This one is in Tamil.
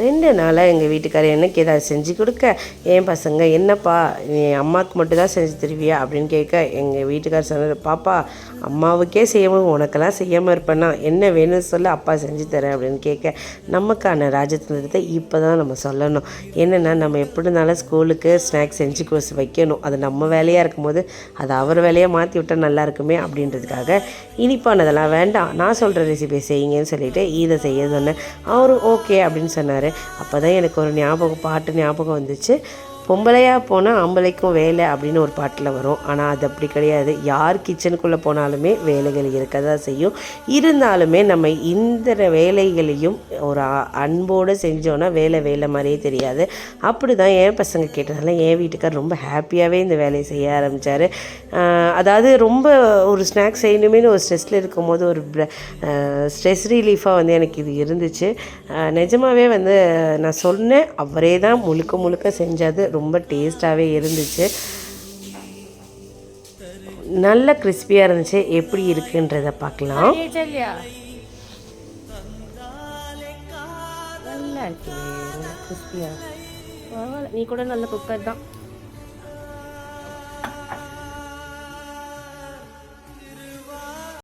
2 நாளாக எங்கள் வீட்டுக்காரர் எனக்கு ஏதாவது செஞ்சு கொடுக்க, என் பசங்க என்னப்பா நீ அம்மாவுக்கு மட்டும் தான் செஞ்சு தருவியா அப்படின்னு கேட்க, எங்கள் வீட்டுக்காரர் சொன்னார், பாப்பா அம்மாவுக்கே செய்யவும் உனக்கெல்லாம் செய்யாமல் இருப்பேன்னா என்ன வேணும்னு சொல்ல அப்பா செஞ்சு தரேன் அப்படின்னு கேட்க, நமக்கான ராஜதந்திரத்தை இப்போ தான் நம்ம சொல்லணும். என்னென்னா நம்ம எப்படி இருந்தாலும் ஸ்கூலுக்கு ஸ்நாக்ஸ் செஞ்சு வைக்கணும். அது நம்ம வேலையாக இருக்கும்போது அது அவர் வேலையாக மாற்றி விட்டால் நல்லா இருக்குமே அப்படின்றதுக்காக இனிப்பானதெல்லாம் வேண்டாம், நான் சொல்கிற ரெசிபி செய்யுங்கன்னு சொல்லிவிட்டு இதை செய்ய சொன்னேன். அவரும் ஓகே அப்படின்னு சொன்னார். அப்போ தான் எனக்கு ஒரு பாட்டு ஞாபகம் வந்துச்சு. பொம்பளையாக போனால் ஆம்பளைக்கும் வேலை அப்படின்னு ஒரு பாட்டில் வரும். ஆனால் அது அப்படி கிடையாது. யார் கிச்சனுக்குள்ளே போனாலுமே வேலைகள் இருக்க தான் செய்யும். இருந்தாலுமே நம்ம இந்த வேலைகளையும் ஒரு அன்போடு செஞ்சோன்னா வேலை மாதிரியே தெரியாது. அப்படி தான் என் பசங்க கேட்டதால என் வீட்டுக்கார் ரொம்ப ஹாப்பியாகவே இந்த வேலையை செய்ய ஆரம்பித்தார். அதாவது ரொம்ப ஒரு ஸ்நாக்ஸ் செய்யணுமேனு ஒரு ஸ்ட்ரெஸ்ஸில் இருக்கும்போது ஒரு ஸ்ட்ரெஸ் ரிலீஃபாக வந்து எனக்கு இது இருந்துச்சு. நிஜமாகவே வந்து நான் சொன்னேன், அவரே தான் முழுக்க செஞ்சது. ரொம்ப டேஸ்ட்டாகவே இருந்துச்சு. நல்ல கிறிஸ்பியாக இருந்துச்சு. எப்படி இருக்குன்றதை பார்க்கலாம். நல்லா இருக்கு கிறிஸ்பியாக. நீ கூட நல்ல குக்கர் தான்.